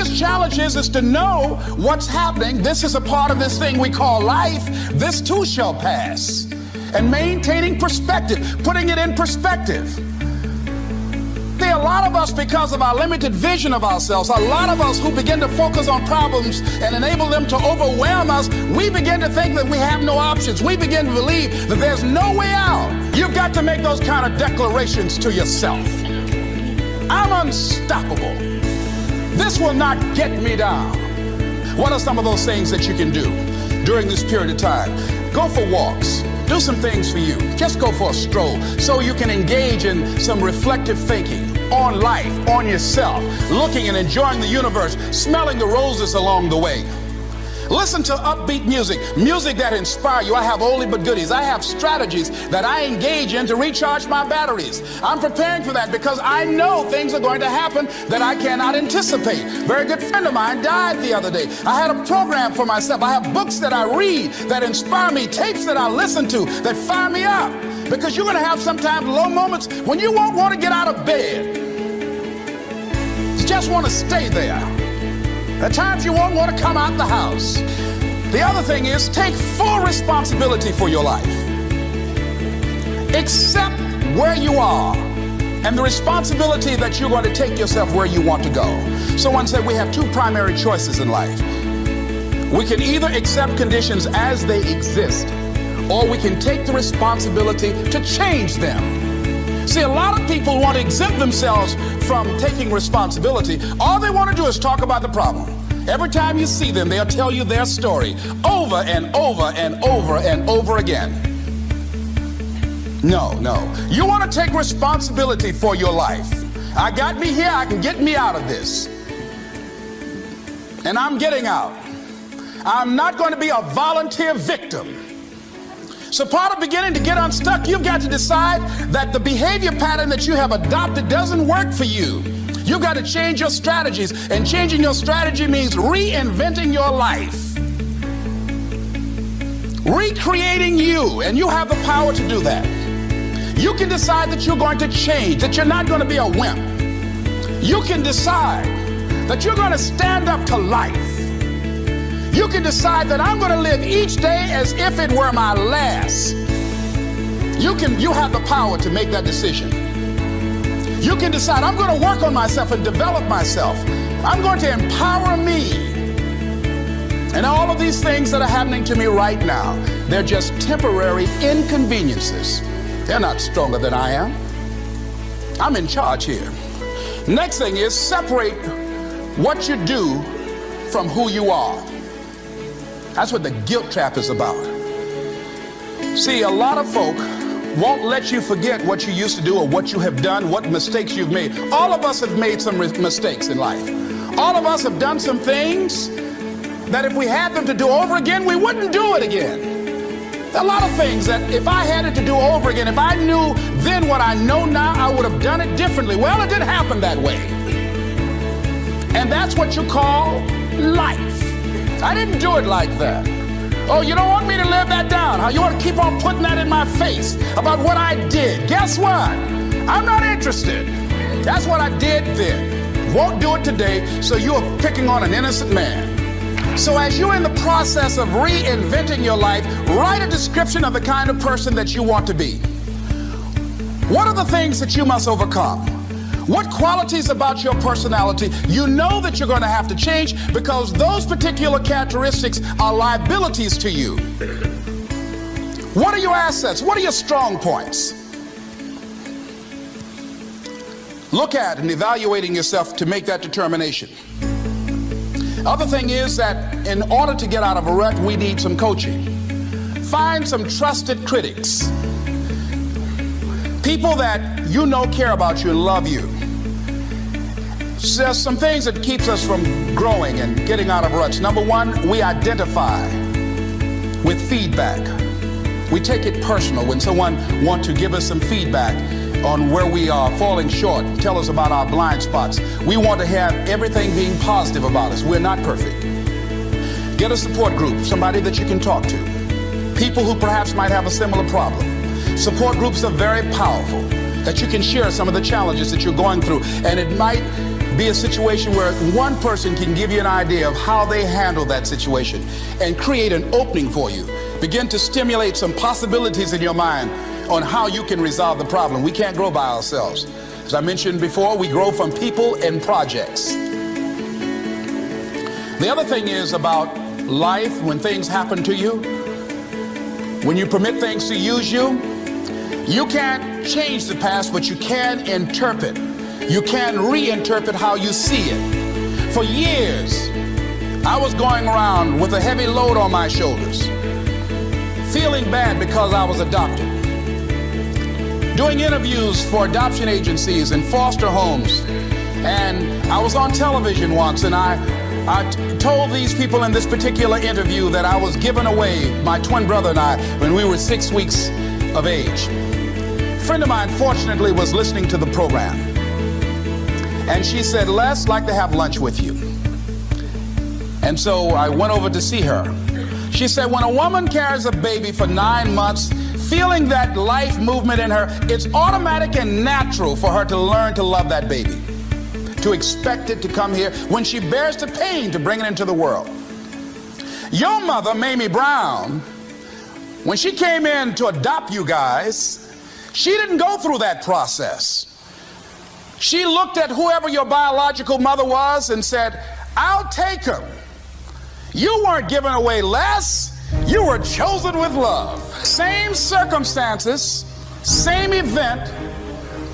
biggest challenge is to know what's happening. This is a part of this thing we call life. This too shall pass. And maintaining perspective, putting it in perspective. See, a lot of us, because of our limited vision of ourselves, a lot of us who begin to focus on problems and enable them to overwhelm us, we begin to think that we have no options. We begin to believe that there's no way out. You've got to make those kind of declarations to yourself. I'm unstoppable. This will not get me down. What are some of those things that you can do during this period of time? Go for walks. Do some things for you. Just go for a stroll so you can engage in some reflective thinking on life, on yourself, looking and enjoying the universe, smelling the roses along the way. Listen to upbeat music, music that inspires you. I have oldie but goodies. I have strategies that I engage in to recharge my batteries. I'm preparing for that because I know things are going to happen that I cannot anticipate. A very good friend of mine died the other day. I had a program for myself. I have books that I read that inspire me, tapes that I listen to that fire me up. Because you're going to have sometimes low moments when you won't want to get out of bed. You just want to stay there. At times you won't want to come out the house. The other thing is take full responsibility for your life. Accept where you are and the responsibility that you're going to take yourself where you want to go. Someone said we have two primary choices in life. We can either accept conditions as they exist, or we can take the responsibility to change them. See, a lot of people want to exempt themselves from taking responsibility. All they want to do is talk about the problem. Every time you see them, they'll tell you their story over and over and over and over again. No. You want to take responsibility for your life. I got me here, I can get me out of this. And I'm getting out. I'm not going to be a volunteer victim. So part of beginning to get unstuck, you've got to decide that the behavior pattern that you have adopted doesn't work for you. You've got to change your strategies, and changing your strategy means reinventing your life. Recreating you, and you have the power to do that. You can decide that you're going to change, that you're not going to be a wimp. You can decide that you're going to stand up to life. You can decide that I'm going to live each day as if it were my last. You have the power to make that decision. You can decide I'm going to work on myself and develop myself. I'm going to empower me. And all of these things that are happening to me right now, they're just temporary inconveniences. They're not stronger than I am. I'm in charge here. Next thing is separate what you do from who you are. That's what the guilt trap is about. See, a lot of folk won't let you forget what you used to do or what you have done, what mistakes you've made. All of us have made some mistakes in life. All of us have done some things that if we had them to do over again, we wouldn't do it again. There are a lot of things that if I had it to do over again, if I knew then what I know now, I would have done it differently. Well, it didn't happen that way. And that's what you call life. I didn't do it like that. Oh, you don't want me to live that down, huh? You want to keep on putting that in my face about what I did. Guess what? I'm not interested. That's what I did then. Won't do it today, so you are picking on an innocent man. So as you're in the process of reinventing your life, write a description of the kind of person that you want to be. What are the things that you must overcome? What qualities about your personality you know that you're going to have to change because those particular characteristics are liabilities to you? What are your assets? What are your strong points? Look at and evaluating yourself to make that determination. Other thing is that in order to get out of a rut, we need some coaching. Find some trusted critics. People that you know care about you and love you. There's some things that keeps us from growing and getting out of ruts. Number one, we identify with feedback. We take it personal when someone wants to give us some feedback on where we are falling short, tell us about our blind spots. We want to have everything being positive about us. We're not perfect. Get a support group, somebody that you can talk to. People who perhaps might have a similar problem. Support groups are very powerful, that you can share some of the challenges that you're going through, and it might be a situation where one person can give you an idea of how they handle that situation and create an opening for you. Begin to stimulate some possibilities in your mind on how you can resolve the problem. We can't grow by ourselves. As I mentioned before, we grow from people and projects. The other thing is about life, when things happen to you, when you permit things to use you, you can't change the past, but you can interpret. You can reinterpret how you see it. For years, I was going around with a heavy load on my shoulders, feeling bad because I was adopted. Doing interviews for adoption agencies and foster homes. And I was on television once, and I told these people in this particular interview that I was giving away my twin brother and I when we were 6 weeks of age. A friend of mine, fortunately, was listening to the program. And she said, "Les, I'd like to have lunch with you." And so I went over to see her. She said, when a woman carries a baby for 9 months, feeling that life movement in her, it's automatic and natural for her to learn to love that baby, to expect it to come here when she bears the pain to bring it into the world. Your mother, Mamie Brown, when she came in to adopt you guys, she didn't go through that process. She looked at whoever your biological mother was and said, "I'll take him." You weren't given away less. You were chosen with love. Same circumstances, same event,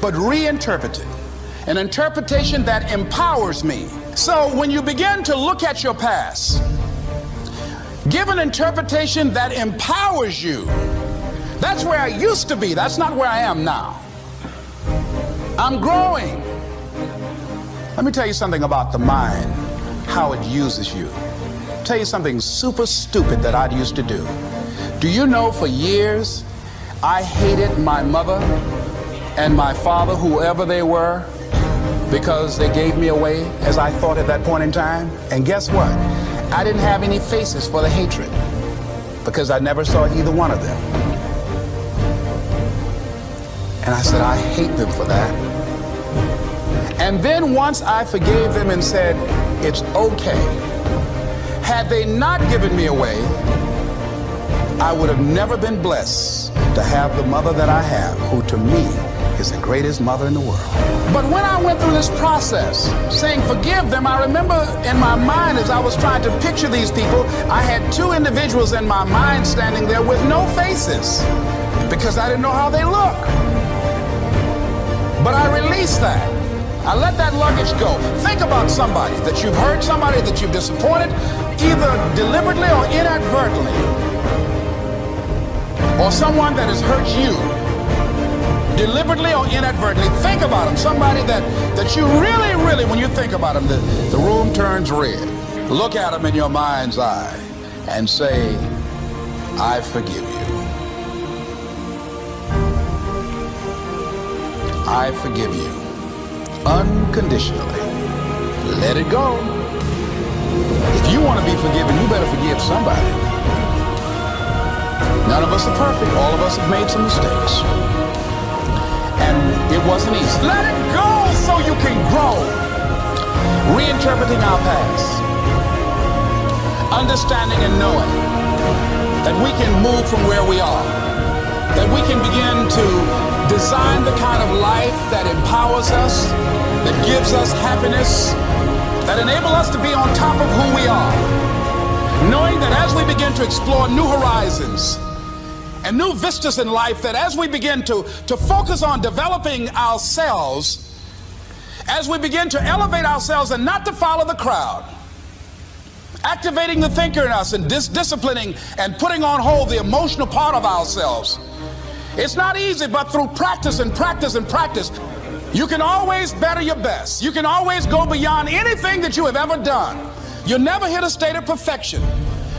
but reinterpreted. An interpretation that empowers me. So when you begin to look at your past, give an interpretation that empowers you. That's where I used to be. That's not where I am now. I'm growing. Let me tell you something about the mind, how it uses you. Tell you something super stupid that I used to do. Do you know for years I hated my mother and my father, whoever they were, because they gave me away as I thought at that point in time? And guess what? I didn't have any faces for the hatred because I never saw either one of them. And I said, I hate them for that. And then once I forgave them and said, it's okay. Had they not given me away, I would have never been blessed to have the mother that I have, who to me is the greatest mother in the world. But when I went through this process, saying forgive them, I remember in my mind as I was trying to picture these people, I had two individuals in my mind standing there with no faces because I didn't know how they look. But I released that. I let that luggage go. Think about somebody that you've hurt, somebody that you've disappointed, either deliberately or inadvertently, or someone that has hurt you, deliberately or inadvertently. Think about them, somebody that you really, when you think about them, the room turns red. Look at them in your mind's eye and say, I forgive you. I forgive you. Unconditionally. Let it go. If you want to be forgiven, you better forgive somebody. None of us are perfect. All of us have made some mistakes. And it wasn't easy. Let it go so you can grow. Reinterpreting our past. Understanding and knowing that we can move from where we are. That we can begin to design the kind of life that empowers us, that gives us happiness, that enable us to be on top of who we are. Knowing that as we begin to explore new horizons and new vistas in life, that as we begin to focus on developing ourselves, as we begin to elevate ourselves and not to follow the crowd, activating the thinker in us and disciplining and putting on hold the emotional part of ourselves. It's not easy, but through practice and practice and practice, you can always better your best. You can always go beyond anything that you have ever done. You'll never hit a state of perfection.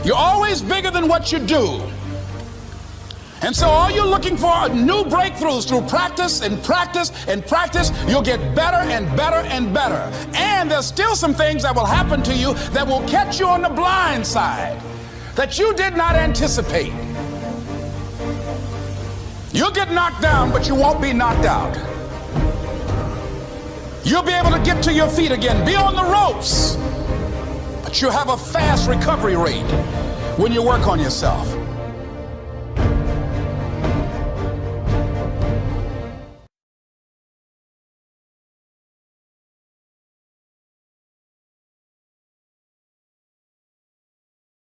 You're always bigger than what you do. And so all you're looking for are new breakthroughs through practice and practice and practice. You'll get better and better and better. And there's still some things that will happen to you that will catch you on the blind side that you did not anticipate. You'll get knocked down, but you won't be knocked out. You'll be able to get to your feet again, be on the ropes, but you'll have a fast recovery rate when you work on yourself.